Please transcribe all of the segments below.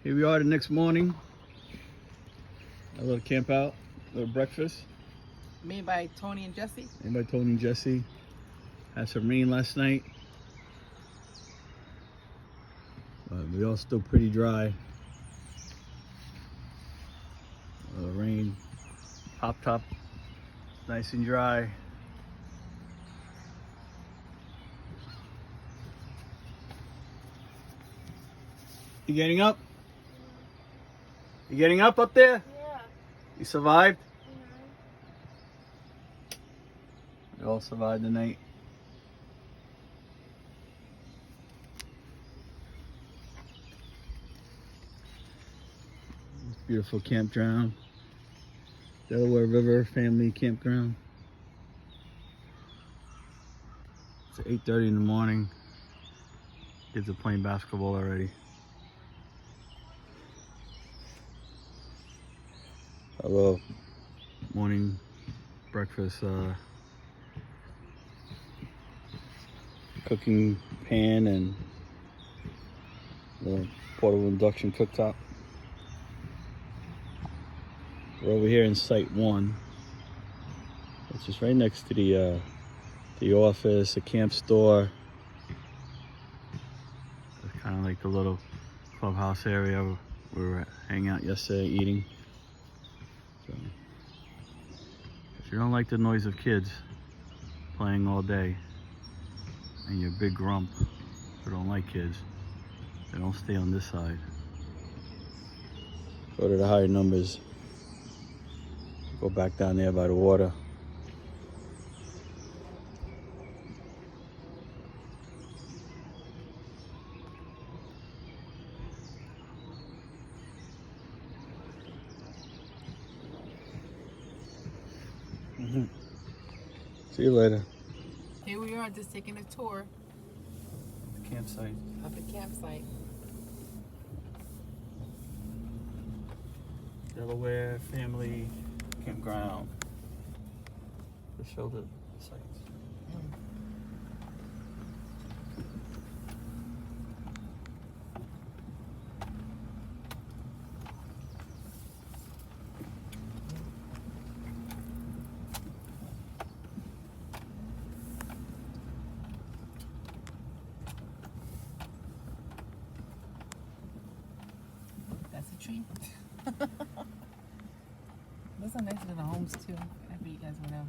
Here we are the next morning. A little camp out, a little breakfast. Made by Tony and Jesse. Made by Tony and Jesse. Had some rain last night. But we all still pretty dry. Rain, pop top, nice and dry. You getting up? You getting up there? Yeah. You survived? We all survived the night. This beautiful campground. Delaware River family campground. It's 8:30 in the morning. Kids are playing basketball already. A little morning breakfast cooking pan and the portable induction cooktop. We're over here in Site 1, which is right next to the office, the camp store. It's kind of like the little clubhouse area where we were hanging out yesterday eating. So, if you don't like the noise of kids playing all day and you're a big grump who don't like kids, then don't stay on this side. Go to the higher numbers. Go back down there by the water. See you later. Here we are, just taking a tour The campsite. of the campsite. Delaware family campground. To show the sites. That's a tree. Those are nicer than the homes too. If you guys want to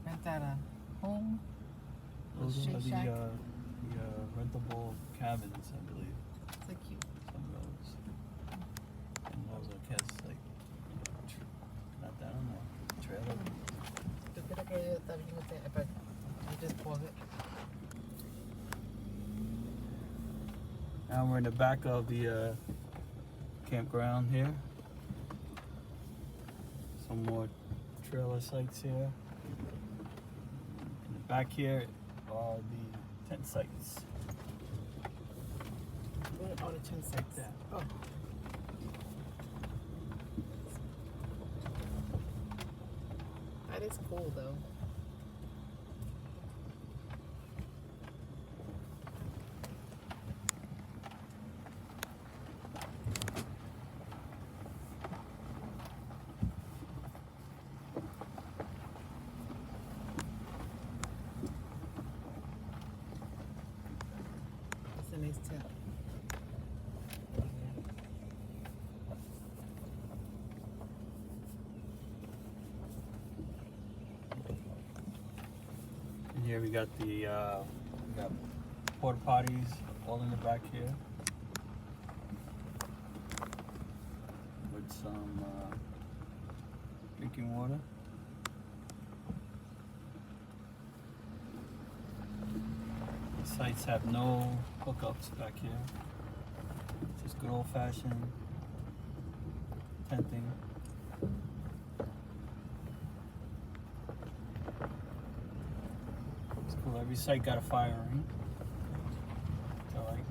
rent out a home. Those Shake are the shack. rentable cabins, I believe. So cute. Some of those. And those are like, not that, I don't know, trailer. Yo creo que yo también but you just pause it. Now we're in the back of the campground here. Some more trailer sites here. In the back here are the tent sites. Where are the tent Like sites? that. Oh. That is cool though. That's a nice tent. And here we got the porta potties all in the back here. With some drinking water. The sites have no hookups back here. Just good old fashioned tenting. It's cool. Every site got a fire ring. I like.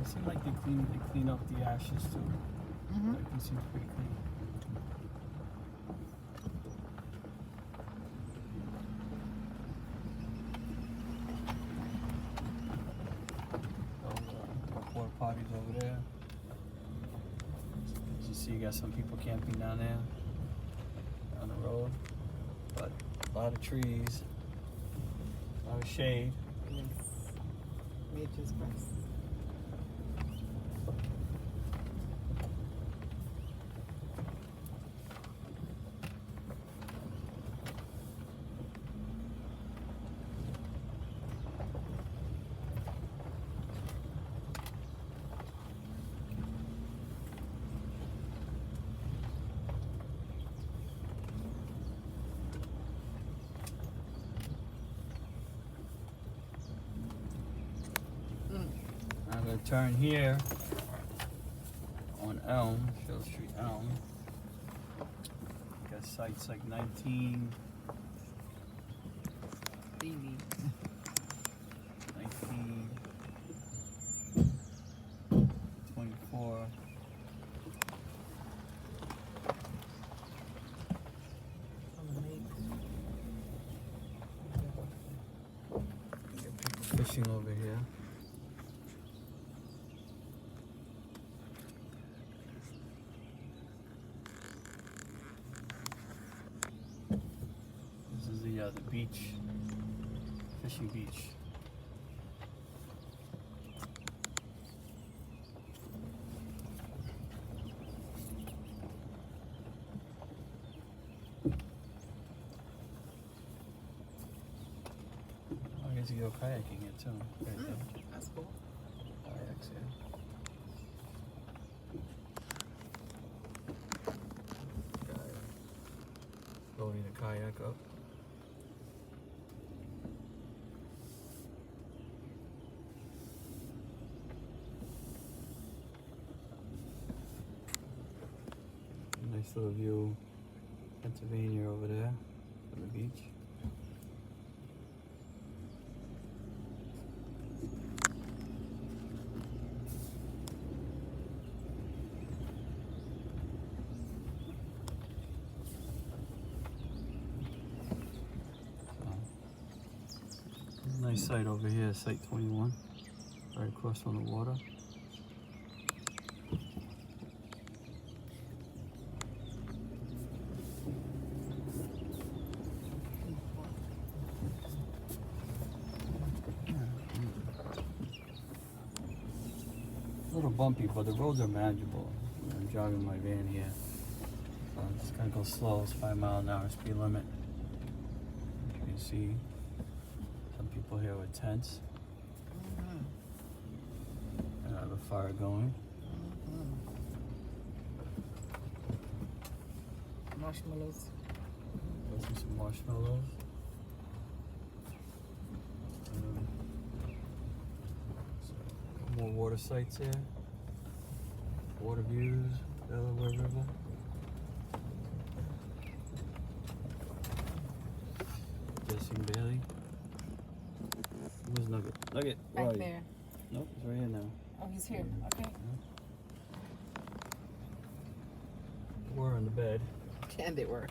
It seems like they clean up the ashes too. Mm-hmm. Everything seems pretty clean. see you got some people camping down there on the road, but a lot of trees, a lot of shade. Yes. Nature's best. I'm gonna turn here on Elm, Shell Street Elm. Got sites like 19, Baby. 19, 24. On the lake. Got people fishing over here. This is the beach, fishing beach. I guess you go kayaking here too. Right there. That's cool. Kayaks here. Guy loading a kayak up. Nice little view, Pennsylvania over there from the beach. Nice site over here, Site 21, right across from the water. A little bumpy, but the roads are manageable. I'm driving my van here, so I'm just gonna go slow. It's 5 mile an hour speed limit. You can see some people here with tents and I have a fire going. Marshmallows. Roasting some marshmallows. More water sites here. Water views, Delaware River. Jesse and Bailey. Where's Nugget? Nugget, where Back are you? there. Nope, he's right here now. Oh, he's here. Okay. We're on the bed. And they were.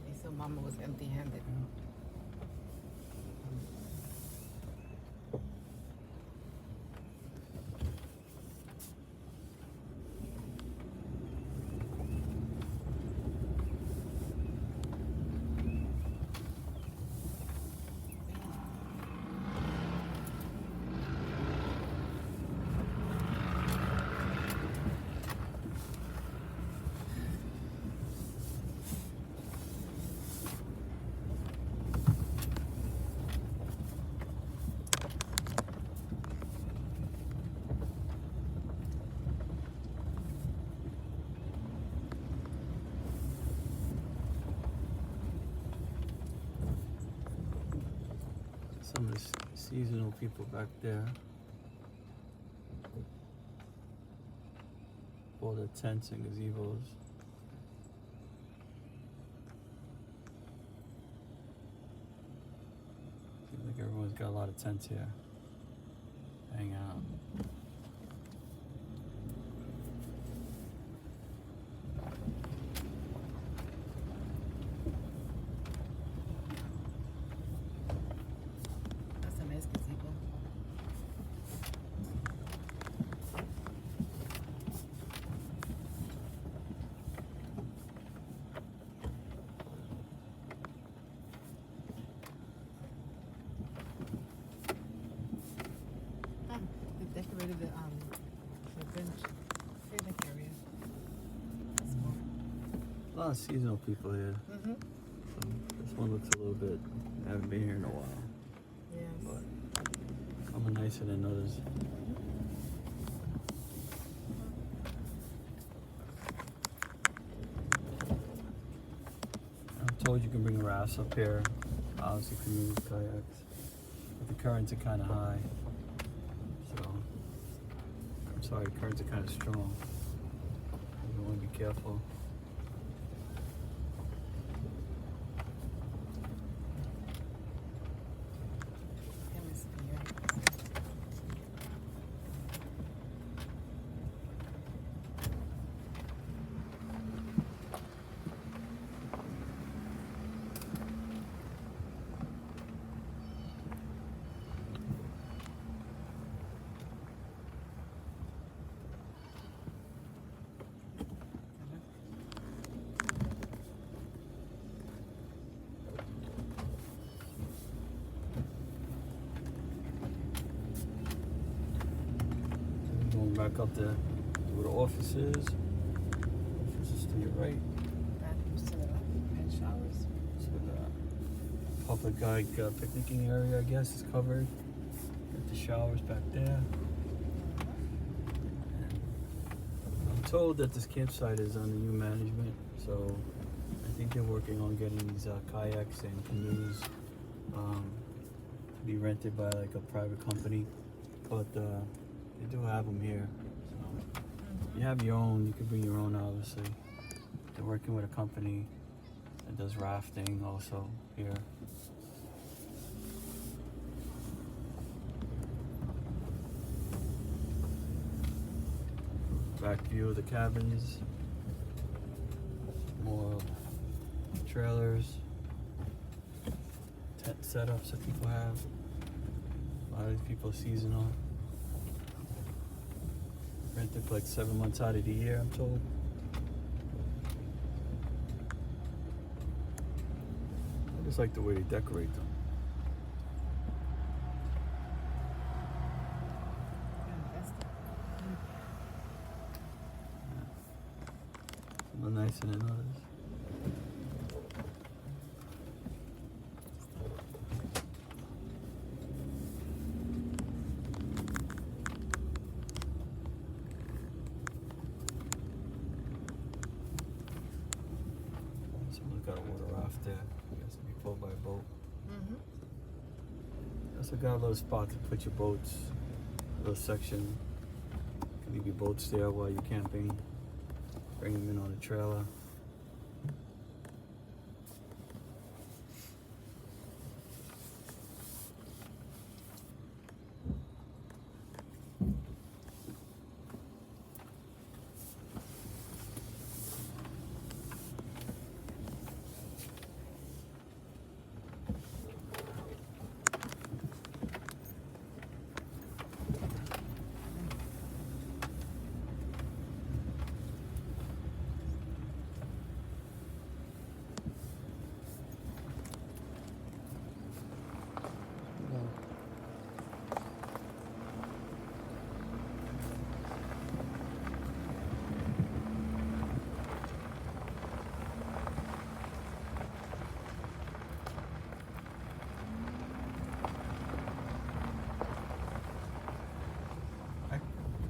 They said Mama was empty-handed. Some of the seasonal people back there. All the tents and gazebos. Seems like everyone's got a lot of tents here. Hang out. That's a nice gazebo. lot of seasonal people here. Mm-hmm. So this one looks a little bit, I haven't been here in a while. Yes. But some are nicer than others. I'm told you can bring rafts up here. Obviously, you can use kayaks. But the currents are kind of high. So, I'm sorry, the currents are kind of strong. You want to be careful. Going back up there to where the office is. Office is to your right. Bathrooms to the left and showers. So the public picnicking area, I guess, is covered. Got the showers back there. And I'm told that this campsite is under new management, so I think they're working on getting these kayaks and canoes to be rented by like a private company. But they do have them here. So if you have your own, you can bring your own, obviously. They're working with a company that does rafting also here. Back view of the cabins. More trailers. Tent setups that people have. A lot of these people are seasonal. Rented for like 7 months out of the year, I'm told. I just like the way they decorate them. Some are nicer than others. Someone's got a water raft there. I guess it'll be pulled by a boat. Mm-hmm. Also got a little spot to put your boats. A little section. You can leave your boats there while you're camping. Bring them in on a trailer.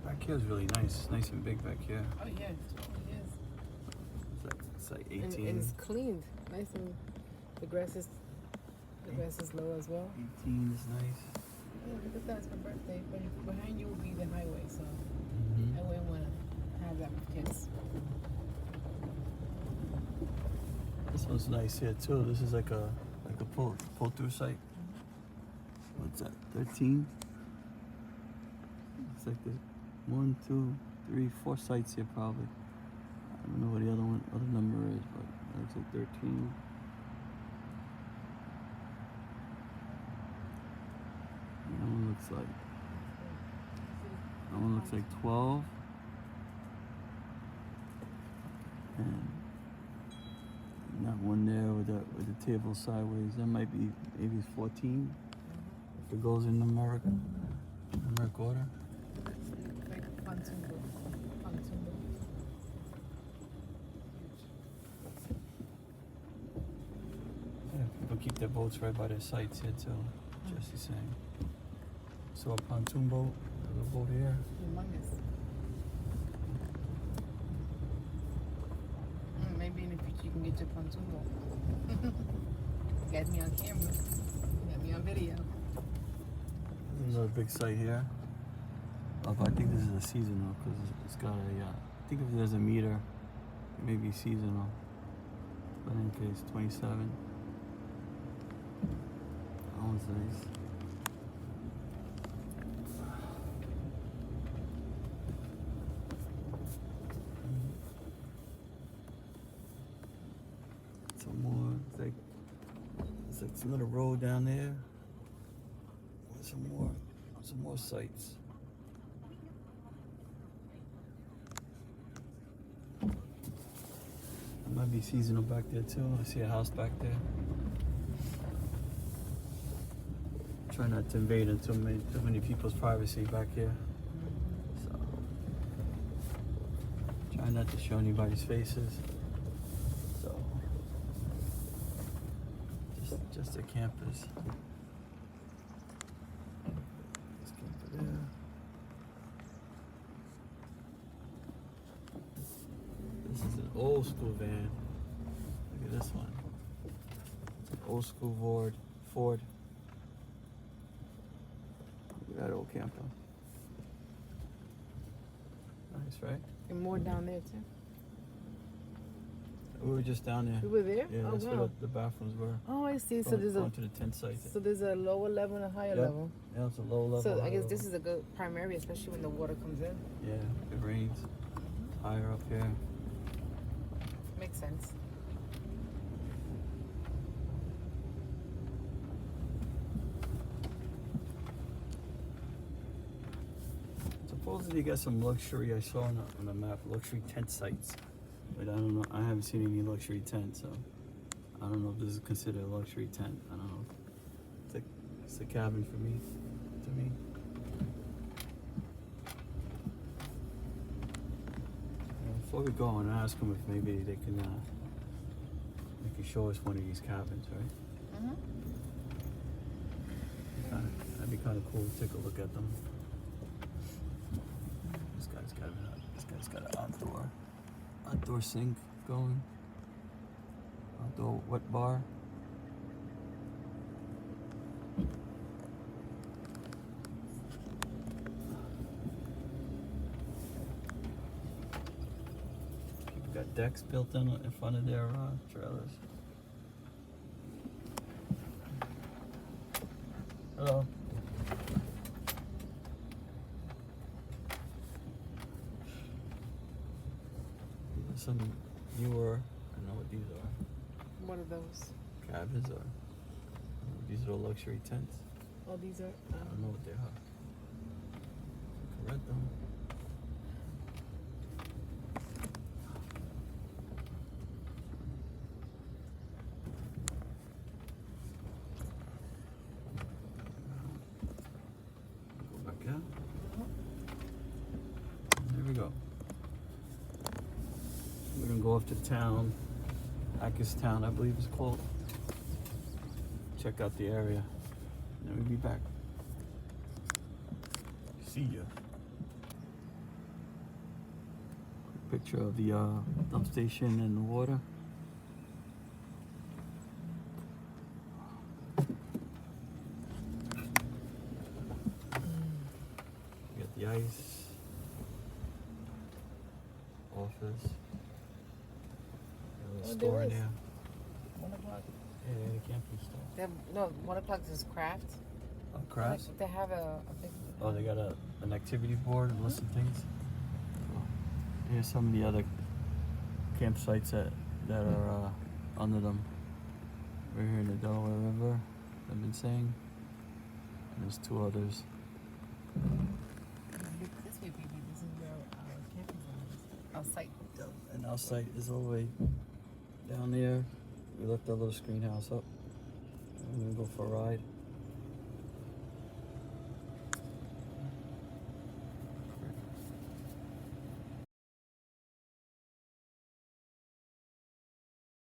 Back here is really nice. Nice and big back here. Oh yeah, it totally is. It's like 18. And it's cleaned, nice, and the grass is low as well. 18 is nice. Yeah, because that's my birthday, but behind you will be the highway, so Mm-hmm. I wouldn't want to have that with kids. This one's nice here too. This is like a pull through site. What's that? 13. It's like there's 1, 2, 3, 4 sites here probably. I don't know what the other number is, but it looks like 13. And that one looks like 12. And that one there with the table sideways, that might be maybe 14. If it goes in numeric order. Like pontoon boat. keep their boats right by their sites here too. Jesse's saying. So a pontoon boat, a little boat here. Humongous. Maybe in the future you can get your pontoon boat. Got me on camera. Got me on video. There's another big site here. Oh, but I think this is a seasonal because it's got a. I think if there's a meter, it may be seasonal. But in case 27. That one's nice. Some more. It's like some little road down there. Some more sites. It might be seasonal back there too. I see a house back there. Try not to invade too many people's privacy back here. So try not to show anybody's faces. So just the campers. This camper there. This is an old school van. Look at this one. It's an old school Ford. Look at that old camper. Nice, right? And more down there too. We were just down there. We were there? Yeah, Oh, that's wow. where the bathrooms were. Oh, I see. So Going- there's going to the tent site. so there's a lower level and a higher Yeah. level. Yeah, it's a low level. So I high guess level. this is a good prime area, especially when the water comes in. Yeah, it rains. Higher up here. Makes sense. Supposedly you got some luxury, I saw on the map, luxury tent sites. But I don't know, I haven't seen any luxury tents, so I don't know if this is considered a luxury tent. I don't know. It's a cabin for me, to me. Before we go, I want to ask them if maybe they can show us one of these cabins, right? Mm-hmm. That'd be kind of cool to take a look at them. This guy's got an outdoor sink going. Outdoor wet bar. People got decks built in front of their trailers. Hello. Some newer, I don't know what these are. What are those? Cabins or these are luxury tents. Oh, these are. I don't know what they are. I can rent them. Go back out. There we go. We're gonna go off to town, Town, I believe it's called. Check out the area, and then we'll be back. See ya. Quick picture of the dump station and the water. We got the ice, office. Oh, Store there in is. there. 1 o'clock. Yeah, the camping store. They have, no, 1 o'clock is craft. Oh, crafts? They have a big. Oh, they got an activity board and list of things. Here's some of the other campsites that are under them. We're here in the Delaware River, I've been saying. And there's 2 others. This way, baby. This is where our camping is. Our site. And our site is all the way down there. We left our little screen house up. I'm gonna go for a ride.